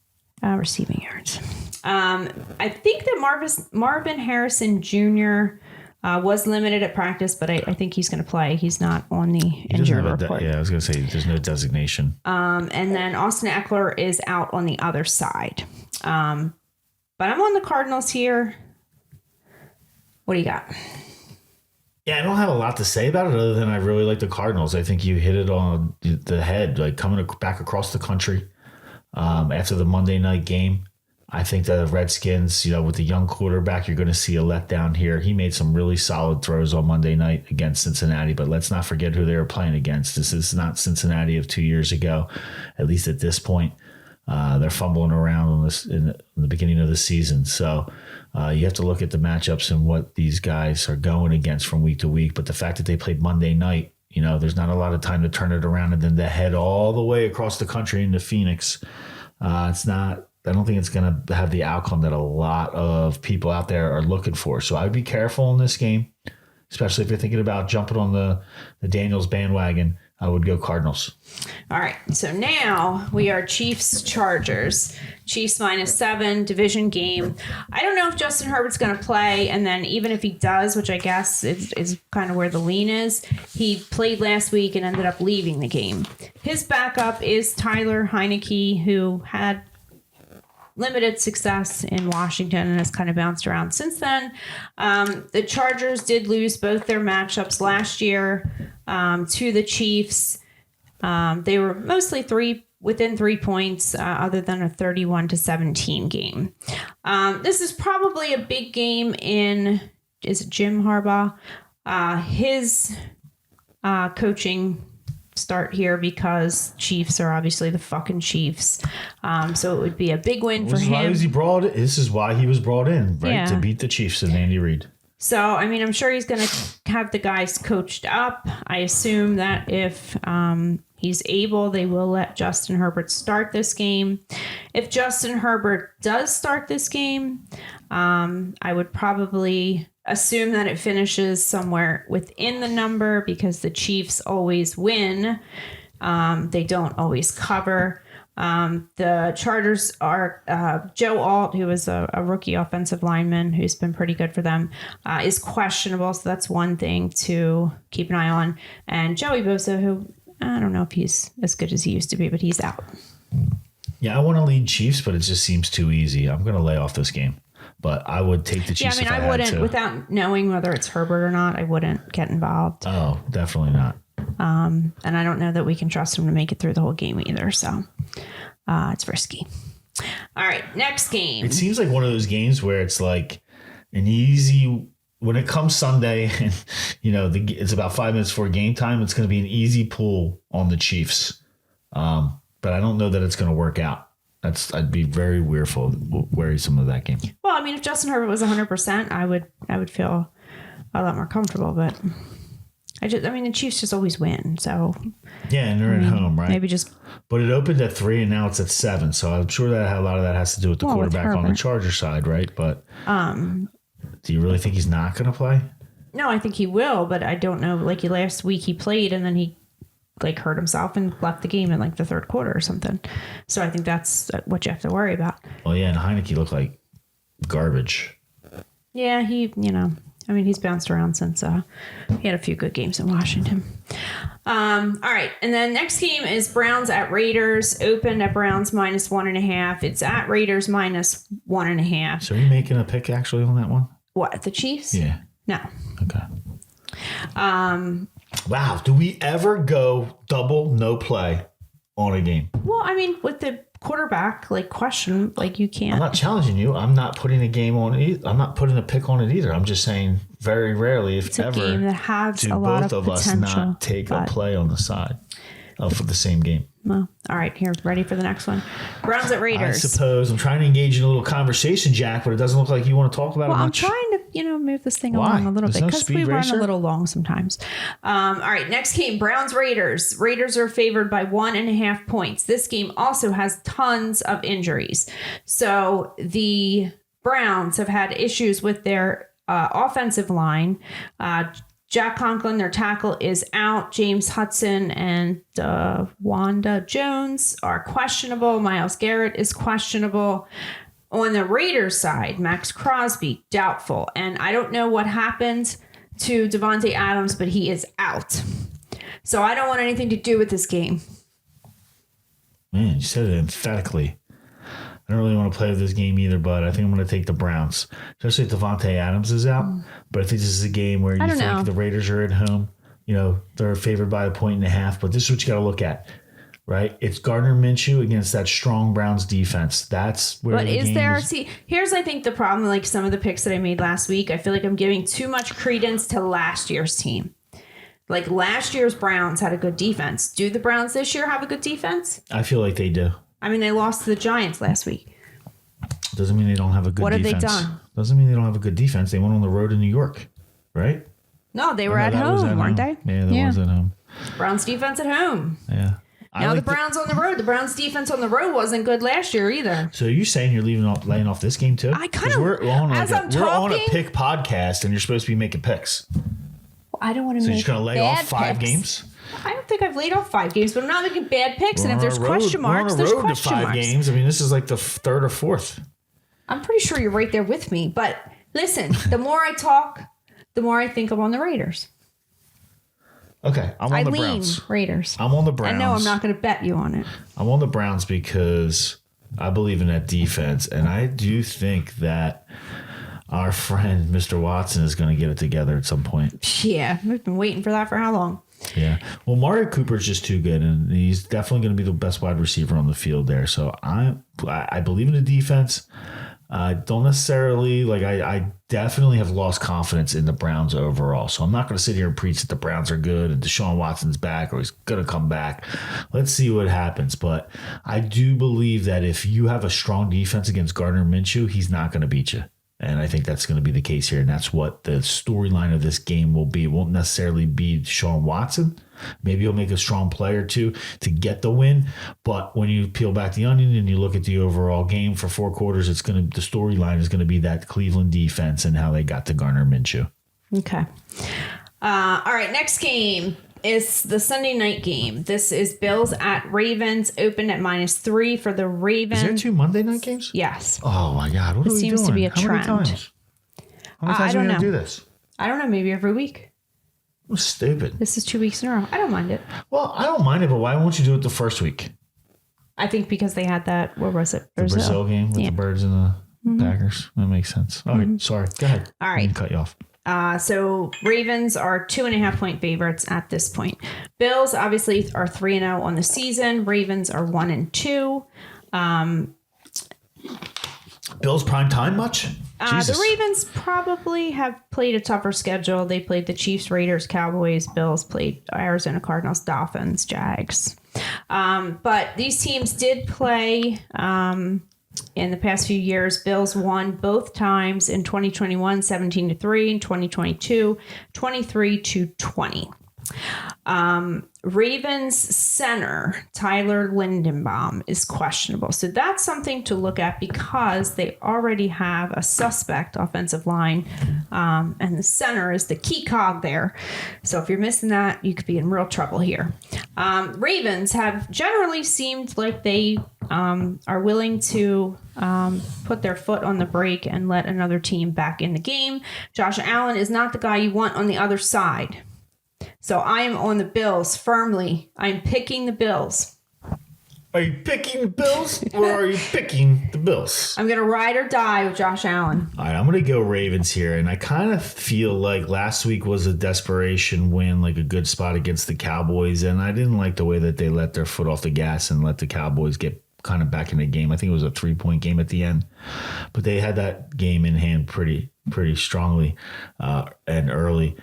Receiving yards. I think that Marvin Harrison Jr. Was limited at practice, but I think he's going to play. He's not on the injury report. I was going to say there's no designation. And then Austin Eckler is out on the other side. But I'm on the Cardinals here. What do you got? Yeah, I don't have a lot to say about it other than I really like the Cardinals. I think you hit it on the head, like coming back across the country after the Monday night game. I think the Redskins, with the young quarterback, you're going to see a letdown here. He made some really solid throws on Monday night against Cincinnati, but let's not forget who they were playing against. This is not Cincinnati of 2 years ago, at least at this point. They're fumbling around on this in the beginning of the season. So you have to look at the matchups and what these guys are going against from week to week. But the fact that they played Monday night, there's not a lot of time to turn it around and then to head all the way across the country into Phoenix. I don't think it's going to have the outcome that a lot of people out there are looking for. So I would be careful in this game, especially if you're thinking about jumping on the Daniels bandwagon. I would go Cardinals. All right. So now we are Chiefs Chargers. Chiefs -7, division game. I don't know if Justin Herbert's going to play. And then even if he does, which I guess is kind of where the lean is, he played last week and ended up leaving the game. His backup is Tyler Heineke, who had limited success in Washington and has kind of bounced around since then. The Chargers did lose both their matchups last year to the Chiefs. They were mostly within 3 points, other than a 31-17 game. This is probably a big game is it Jim Harbaugh? His coaching start here because Chiefs are obviously the fucking Chiefs. So it would be a big win for him. This is why he was brought in, right? Yeah. To beat the Chiefs and Andy Reid. So, I mean, I'm sure he's going to have the guys coached up. I assume that if he's able, they will let Justin Herbert start this game. If Justin Herbert does start this game, I would probably assume that it finishes somewhere within the number because the Chiefs always win. They don't always cover. The Chargers are Joe Alt, who is a rookie offensive lineman who's been pretty good for them, is questionable. So that's one thing to keep an eye on. And Joey Bosa, who I don't know if he's as good as he used to be, but he's out. Yeah, I want to lead Chiefs, but it just seems too easy. I'm going to lay off this game. But I would take the Chiefs. Yeah, I mean, I wouldn't, without knowing whether it's Herbert or not, I wouldn't get involved. Oh, definitely not. And I don't know that we can trust him to make it through the whole game either. So it's risky. All right, next game. It seems like one of those games where it's like an easy, when it comes Sunday and, it's about 5 minutes before game time, it's going to be an easy pull on the Chiefs. But I don't know that it's going to work out. I'd be very worrisome of that game. Well, I mean, if Justin Herbert was 100%, I would feel a lot more comfortable. But the Chiefs just always win. So yeah, and they're at home, right? Maybe just. But it opened at 3 and now it's at 7. So I'm sure that a lot of that has to do with the quarterback on the Charger side, right? But do you really think he's not going to play? No, I think he will, but I don't know. Like last week, he played and then he hurt himself and left the game in the third quarter or something. So I think that's what you have to worry about. Well, yeah, and Heineke looked like garbage. Yeah, he's bounced around since he had a few good games in Washington. All right, and then next game is Browns at Raiders. Opened at Browns -1.5. It's at Raiders -1.5. So are you making a pick actually on that one? What, the Chiefs? Yeah. No. Okay. Wow, do we ever go double no play on a game? Well, I mean, with the quarterback, like question, like you can't. I'm not challenging you. I'm not putting a game on it. I'm not putting a pick on it either. I'm just saying very rarely, if it's a ever, game that has do a lot both of us potential, not take a play on the side for the same game. Well, all right, here, ready for the next one. Browns at Raiders. I suppose I'm trying to engage in a little conversation, Jack, but it doesn't look like you want to talk about it much. I'm trying to, move this thing along a little bit because we run a little long sometimes. All right, next game, Browns Raiders. Raiders are favored by 1.5 points. This game also has tons of injuries. So the Browns have had issues with their offensive line. Jack Conklin, their tackle, is out. James Hudson and Wanda Jones are questionable. Myles Garrett is questionable. On the Raiders side, Max Crosby, doubtful. And I don't know what happened to Devontae Adams, but he is out. So I don't want anything to do with this game. Man, you said it emphatically. I don't really want to play with this game either, but I think I'm going to take the Browns, especially if Devontae Adams is out. But I think this is a game where you think the Raiders are at home. They're favored by 1.5, but this is what you got to look at, right? It's Gardner Minshew against that strong Browns defense. That's where the game is. See, here's, I think, the problem, like some of the picks that I made last week. I feel like I'm giving too much credence to last year's team. Like last year's Browns had a good defense. Do the Browns this year have a good defense? I feel like they do. I mean, they lost to the Giants last week. Doesn't mean they don't have a good defense. What have they done? Doesn't mean they don't have a good defense. They went on the road in New York, right? No, they were at home, weren't they? Yeah, that was at home. Browns defense at home. Yeah. Now the Browns on the road. The Browns defense on the road wasn't good last year either. So you're saying you're laying off this game too? I kind of. We're on a pick podcast, and you're supposed to be making picks. Well, I don't want to. So make you're just gonna lay off 5 games? I don't think I've laid off 5 games, but I'm not making bad picks. And if there's question marks, there's question marks. 5 games. I mean, this is like the 3rd or 4th. I'm pretty sure you're right there with me. But listen, the more I talk, the more I think I'm on the Raiders. Okay, I'm on the Browns. Raiders. I'm on the Browns. I know I'm not going to bet you on it. I'm on the Browns because I believe in that defense, and I do think that our friend Mr. Watson is going to get it together at some point. Yeah, we've been waiting for that for how long? Yeah. Well, Amari Cooper's just too good, and he's definitely going to be the best wide receiver on the field there. So I believe in the defense. Don't necessarily I definitely have lost confidence in the Browns overall. So I'm not going to sit here and preach that the Browns are good and Deshaun Watson's back or he's going to come back. Let's see what happens. But I do believe that if you have a strong defense against Gardner Minshew, he's not going to beat you. And I think that's going to be the case here. And that's what the storyline of this game will be. It won't necessarily be Deshaun Watson. Maybe he'll make a strong play or two to get the win. But when you peel back the onion and you look at the overall game for 4 quarters, the storyline is going to be that Cleveland defense and how they got to Gardner Minshew. Okay. All right. Next game is the Sunday night game. This is Bills at Ravens, opened at -3 for the Ravens. Is there 2 Monday night games? Yes. Oh my God. What are we doing? This seems to be a How trend. many times? How many times are we going to do this? I don't know. Maybe every week. That's stupid. This is 2 weeks in a row. I don't mind it. Well, I don't mind it, but why won't you do it the first week? I think because they had that, what was it? The Brazil game with the Birds and the Packers. That makes sense. All right. Sorry. Go ahead. All right. I didn't cut you off. So Ravens are 2.5 point favorites at this point. Bills obviously are 3-0 on the season. Ravens are 1-2. Bills prime time much? The Ravens probably have played a tougher schedule. They played the Chiefs, Raiders, Cowboys. Bills played Arizona Cardinals, Dolphins, Jags. But these teams did play in the past few years. Bills won both times in 2021, 17-3, in 2022, 23-20. Ravens center Tyler Lindenbaum is questionable. So that's something to look at because they already have a suspect offensive line. And the center is the key cog there. So if you're missing that, you could be in real trouble here. Ravens have generally seemed like they are willing to put their foot on the brake and let another team back in the game. Josh Allen is not the guy you want on the other side. So I am on the Bills firmly. I'm picking the Bills. Are you picking the Bills or are you picking the Bills? I'm going to ride or die with Josh Allen. All right, I'm going to go Ravens here. And I kind of feel like last week was a desperation win, like a good spot against the Cowboys. And I didn't like the way that they let their foot off the gas and let the Cowboys get kind of back in the game. I think it was a 3-point game at the end, but they had that game in hand pretty strongly and early.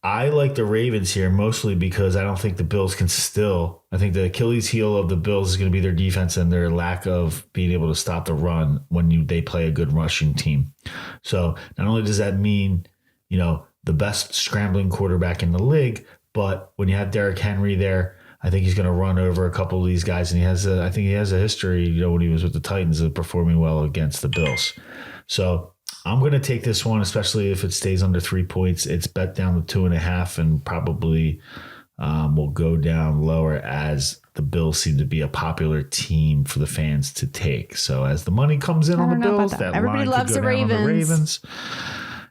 I like the Ravens here mostly because I don't think the Bills can still. I think the Achilles heel of the Bills is going to be their defense and their lack of being able to stop the run when they play a good rushing team. So not only does that mean, the best scrambling quarterback in the league, but when you have Derrick Henry there, I think he's going to run over a couple of these guys, and I think he has a history, when he was with the Titans, of performing well against the Bills. So I'm going to take this one, especially if it stays under 3 points. It's bet down to 2.5 and probably will go down lower as the Bills seem to be a popular team for the fans to take. So as the money comes in on the Bills, that everybody line loves could go the down on the Ravens.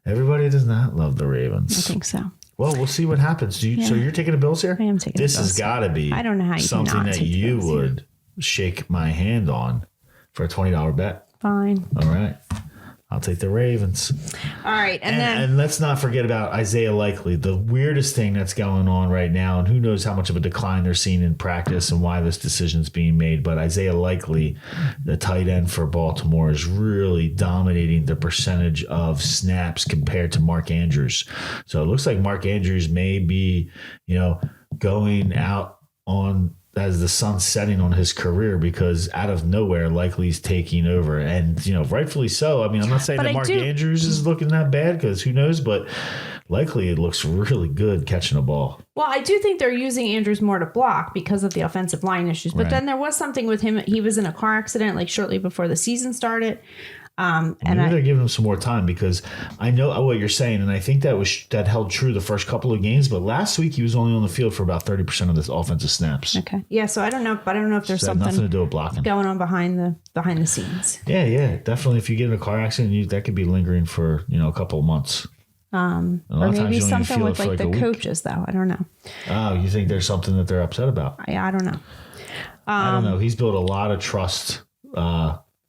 Everybody does not love the Ravens. I think so. Well, we'll see what happens. So you're taking the Bills here? I am taking the Bills. This has got to be I don't know how you something cannot that take the you Bills here. would shake my hand on for a $20 bet. Fine. All right. I'll take the Ravens. All right. And let's not forget about Isaiah Likely, the weirdest thing that's going on right now. And who knows how much of a decline they're seeing in practice and why this decision's being made. But Isaiah Likely, the tight end for Baltimore, is really dominating the percentage of snaps compared to Mark Andrews. So it looks like Mark Andrews may be, going out on as the sun's setting on his career, because out of nowhere, Likely's taking over, and rightfully so. I mean, I'm not saying that Mark Andrews is looking that bad, because who knows, but Likely it looks really good catching a ball. Well, I do think they're using Andrews more to block because of the offensive line issues. But then there was something with him. He was in a car accident like shortly before the season started. And they're giving him some more time, because I know what you're saying, and I think that held true the first couple of games. But last week he was only on the field for about 30% of the offensive snaps. Okay, yeah. So I don't know, but I don't know if there's something nothing to do with blocking going on behind the scenes. Yeah, definitely. If you get in a car accident, that could be lingering for a couple of months. Or maybe something with like the coaches, though. I don't know. Oh, you think there's something that they're upset about? Yeah, I don't know. I don't know. He's built a lot of trust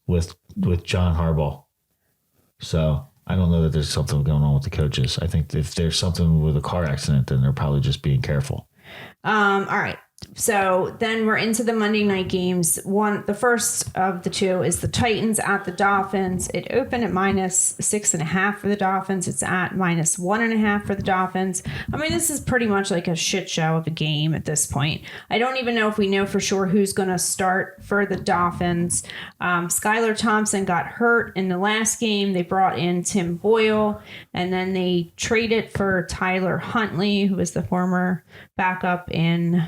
with John Harbaugh. So I don't know that there's something going on with the coaches. I think if there's something with a car accident, then they're probably just being careful. All right. So then we're into the Monday night games. The first of the two is the Titans at the Dolphins. It opened at -6.5 for the Dolphins. It's at -1.5 for the Dolphins. I mean, this is pretty much like a shit show of a game at this point. I don't even know if we know for sure who's going to start for the Dolphins. Skylar Thompson got hurt in the last game. They brought in Tim Boyle, and then they traded for Tyler Huntley, who was the former backup in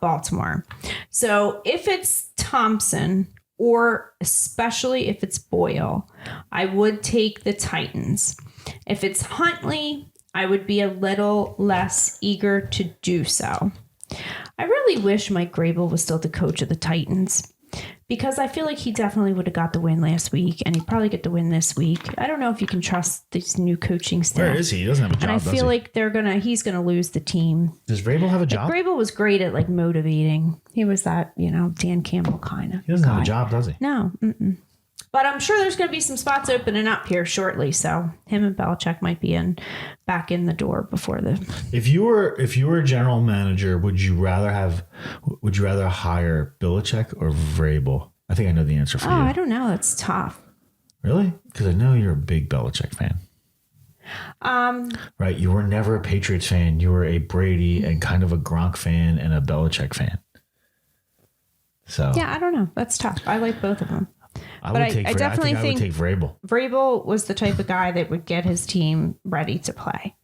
Baltimore. So if it's Thompson, or especially if it's Boyle, I would take the Titans. If it's Huntley, I would be a little less eager to do so. I really wish Mike Grable was still the coach of the Titans, because I feel like he definitely would have got the win last week, and he'd probably get the win this week. I don't know if you can trust this new coaching staff. Where is he? He doesn't have a job, and I feel like he's gonna lose the team. Does Vrabel have a job? Grable was great at like motivating. He was that, Dan Campbell kind of. He doesn't have a job, does he? No. But I'm sure there's going to be some spots opening up here shortly. So him and Belichick might be back in the door before the. If you were a general manager, would you rather hire Belichick or Vrabel? I think I know the answer for you. I don't know. That's tough. Really? Because I know you're a big Belichick fan. Right. You were never a Patriots fan. You were a Brady and kind of a Gronk fan and a Belichick fan. So yeah, I don't know. That's tough. I like both of them. I would take Vrabel. Vrabel was the type of guy that would get his team ready to play.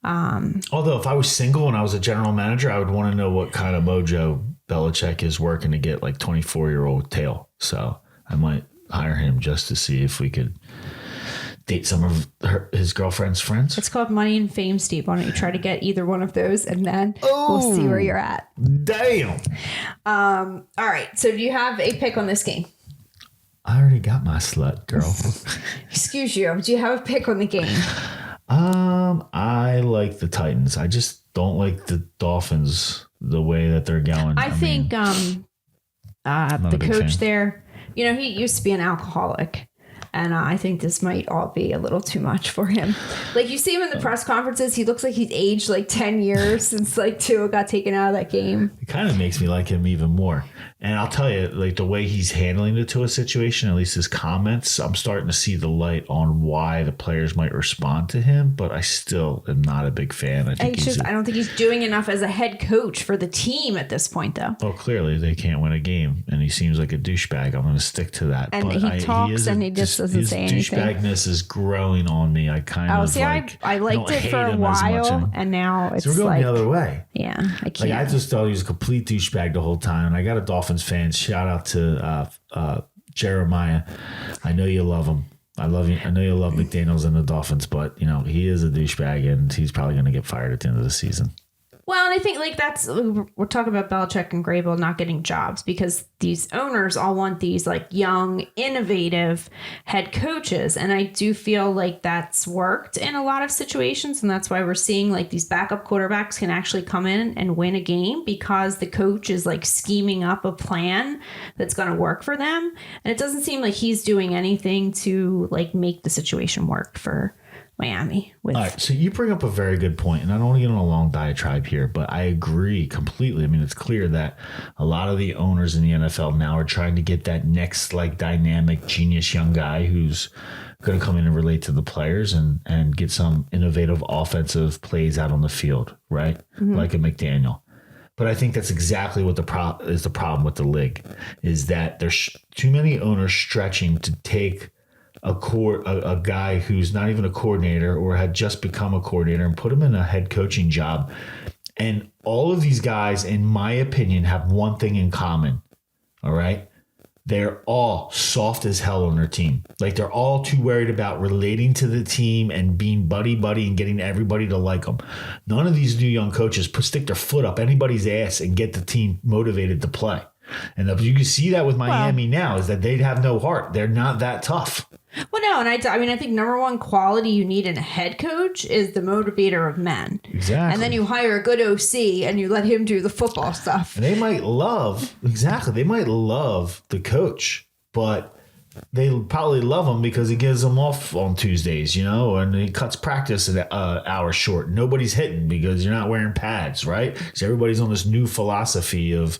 Although if I was single and I was a general manager, I would want to know what kind of mojo Belichick is working to get like 24-year-old tail. So I might hire him just to see if we could date some of his girlfriend's friends. It's called Money and Fame, Steve. Why don't you try to get either one of those, and then we'll see where you're at. Damn. All right. So do you have a pick on this game? I already got my slut, girl. Excuse you. Do you have a pick on the game? I like the Titans. I just don't like the Dolphins the way that they're going. I think the coach there, he used to be an alcoholic. And I think this might all be a little too much for him. Like, you see him in the press conferences, he looks like he's aged like 10 years since like Tua got taken out of that game. kind of makes me like him even more. And I'll tell you, like the way he's handling the Tua situation, at least his comments, I'm starting to see the light on why the players might respond to him. But I still am not a big fan. I don't think he's doing enough as a head coach for the team at this point, though. Well, clearly they can't win a game, and he seems like a douchebag. I'm going to stick to that. And but he talks and he just doesn't say anything. His douchebagness is growing on me. I liked it for a while, and now it's we're going the other way. Yeah, I can't. Like I just thought he was a complete douchebag the whole time. And I got a Dolphins fan. Shout out to Jeremiah. I know you love him. I love you. I know you love McDaniels and the Dolphins, but he is a douchebag, and he's probably going to get fired at the end of the season. Well, and I think we're talking about Belichick and Grable not getting jobs because these owners all want these like young, innovative head coaches. And I do feel like that's worked in a lot of situations. And that's why we're seeing like these backup quarterbacks can actually come in and win a game because the coach is like scheming up a plan that's going to work for them. And it doesn't seem like he's doing anything to like make the situation work for Miami. All right, so you bring up a very good point, and I don't want to get on a long diatribe here, but I agree completely. I mean, it's clear that a lot of the owners in the NFL now are trying to get that next like dynamic, genius young guy who's going to come in and relate to the players and get some innovative offensive plays out on the field, right? Mm-hmm. Like a McDaniel. But I think that's exactly what the problem with the league is that there's too many owners stretching to take a guy who's not even a coordinator or had just become a coordinator and put him in a head coaching job. And all of these guys, in my opinion, have one thing in common. All right. They're all soft as hell on their team. Like they're all too worried about relating to the team and being buddy and getting everybody to like them. None of these new young coaches stick their foot up anybody's ass and get the team motivated to play. And you can see that with Miami now is that they'd have no heart. They're not that tough. Well, no, and I think number one quality you need in a head coach is the motivator of men. Exactly. And then you hire a good OC and you let him do the football stuff. And they might love the coach, but they probably love him because he gives them off on Tuesdays, and he cuts practice an hour short. Nobody's hitting because you're not wearing pads, right? So everybody's on this new philosophy of,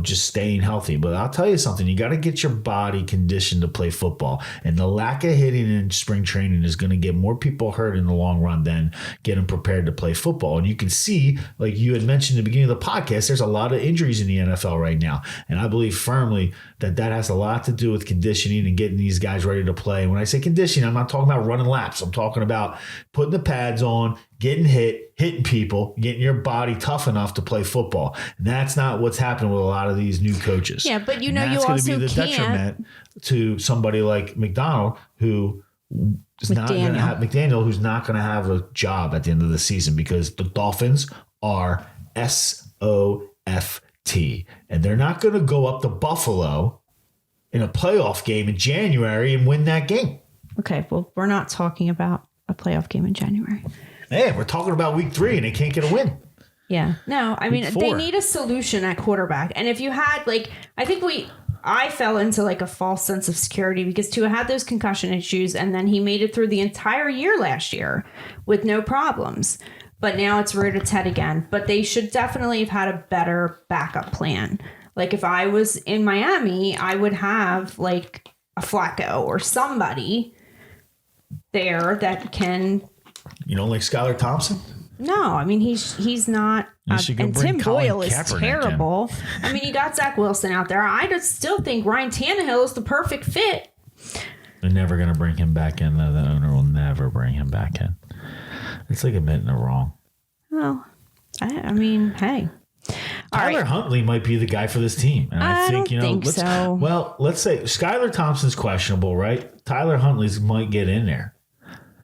just staying healthy. But I'll tell you something, you got to get your body conditioned to play football. And the lack of hitting in spring training is going to get more people hurt in the long run than get them prepared to play football. And you can see, like you had mentioned at the beginning of the podcast, there's a lot of injuries in the NFL right now. And I believe firmly that has a lot to do with conditioning and getting these guys ready to play. And when I say conditioning, I'm not talking about running laps. I'm talking about putting the pads on, getting hitting people, getting your body tough enough to play football. And that's not what's happening with a lot of these new coaches. Yeah, but you also can't. That's going to be the detriment to somebody like McDaniel, who's not going to have a job at the end of the season because the Dolphins are SOFT. And they're not going to go up to Buffalo in a playoff game in January and win that game. Okay, well, we're not talking about a playoff game in January. Hey, we're talking about week 3 and they can't get a win. Yeah. No, I mean, they need a solution at quarterback. And if you had, I fell into like a false sense of security because Tua had those concussion issues and then he made it through the entire year last year with no problems. But now it's reared its head again. But they should definitely have had a better backup plan. Like if I was in Miami, I would have like a Flacco or somebody there that can. Like Skylar Thompson? No, I mean he's not. And Tim Boyle is terrible. I mean, you got Zach Wilson out there. I just still think Ryan Tannehill is the perfect fit. They're never going to bring him back in. The owner will never bring him back in. It's like admitting they're wrong. Well, I mean, hey. Tyler Huntley might be the guy for this team. And I think, don't think so. Well, let's say Skylar Thompson's questionable, right? Tyler Huntley's might get in there.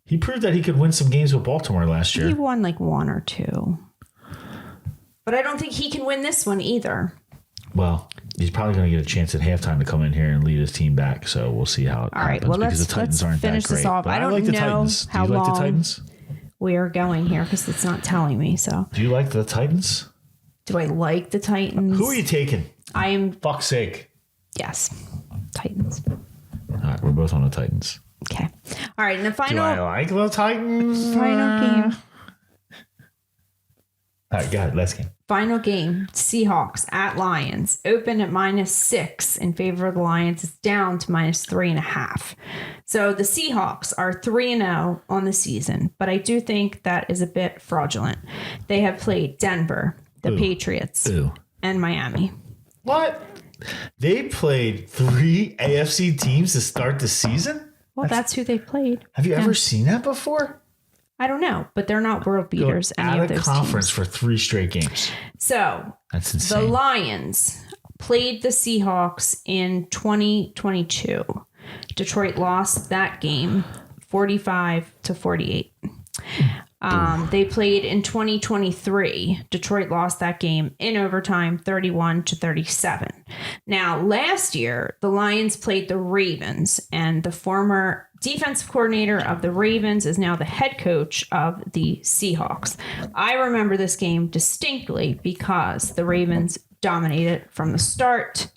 He proved that he could win some games with Baltimore last year. He won like 1 or 2. But I don't think he can win this one either. Well, he's probably going to get a chance at halftime to come in here and lead his team back. So we'll see how it happens. All right, well, because the Titans aren't finish that great. this off. But I don't like the know Titans. how Do you like long the Titans? We are going here because it's not telling me. So, do you like the Titans? Do I like the Titans? Who are you taking? I am. Fuck's sake. Yes, Titans. All right, we're both on the Titans. Okay. All right, and the final. Do I like the Titans? Final game. All right, got it. Last game. Final game, Seahawks at Lions. Open at -6 in favor of the Lions. It's down to -3.5. So the Seahawks are 3-0 on the season, but I do think that is a bit fraudulent. They have played Denver, the Patriots, and Miami. What? They played 3 AFC teams to start the season? Well, that's who they played. Have you ever seen that before? I don't know, but they're not world beaters. Out Any of of those conference teams. for 3 straight games. So That's the insane. Lions played the Seahawks in 2022. Detroit lost that game 45-48. They played in 2023. Detroit lost that game in overtime 31-37. Now, last year, the Lions played the Ravens, and the former defensive coordinator of the Ravens is now the head coach of the Seahawks. I remember this game distinctly because the Ravens dominated from the start.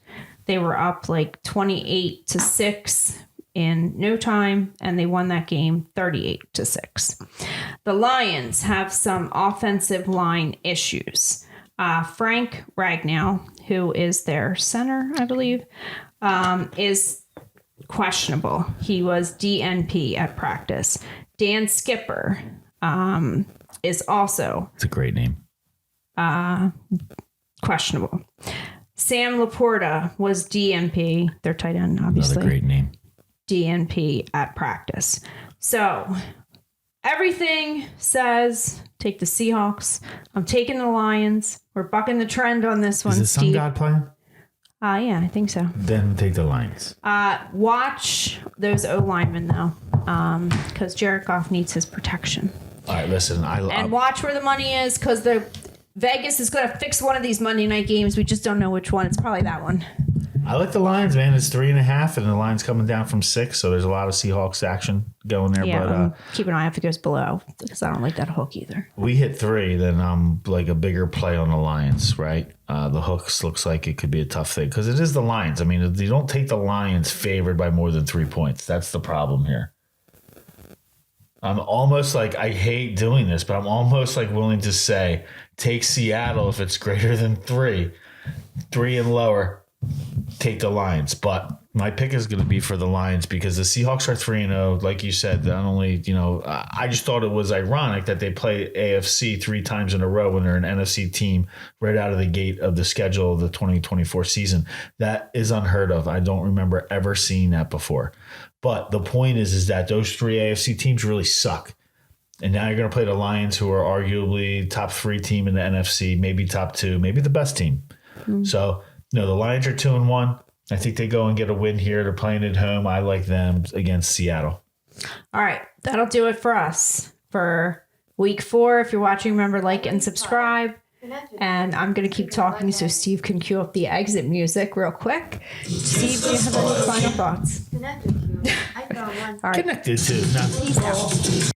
They were up like 28-6 in no time, and they won that game 38-6. The Lions have some offensive line issues. Frank Ragnow, who is their center, I believe, is questionable. He was DNP at practice. Dan Skipper is also It's a great name. questionable. Sam Laporta was DNP, their tight end, obviously. Another great name. DNP at practice. So everything says take the Seahawks. I'm taking the Lions. We're bucking the trend on this one, Is the Sun Steve. God playing? Yeah, I think so. Then take the Lions. Watch those O linemen though, because Jared Goff needs his protection. All right, listen. And watch where the money is, because the Vegas is going to fix one of these Monday night games. We just don't know which one. It's probably that one. I like the Lions, man. It's 3.5, and the line's coming down from 6, so there's a lot of Seahawks action going there. Yeah, But keep an eye if it goes below, because I don't like that hook either. we hit 3, then I'm like a bigger play on the Lions, right? The hooks looks like it could be a tough thing because it is the Lions. I mean, you don't take the Lions favored by more than 3 points. That's the problem here. I'm almost like, I hate doing this, but I'm almost like willing to say take Seattle if it's greater than 3 and lower. Take the Lions, but my pick is going to be for the Lions because the Seahawks are 3-0. Like you said, not only, I just thought it was ironic that they play AFC 3 times in a row when they're an NFC team right out of the gate of the schedule of the 2024 season. That is unheard of. I don't remember ever seeing that before. But the point is that those 3 AFC teams really suck. And now you're going to play the Lions, who are arguably top 3 team in the NFC, maybe top 2, maybe the best team. So, the Lions are 2-1. I think they go and get a win here. They're playing at home. I like them against Seattle. All right, that'll do it for us for week 4. If you're watching, remember, like and subscribe. And I'm going to keep talking so Steve can cue up the exit music real quick. Steve, do you have any final thoughts? Connected to. I found one. All right, Connected to. peace out.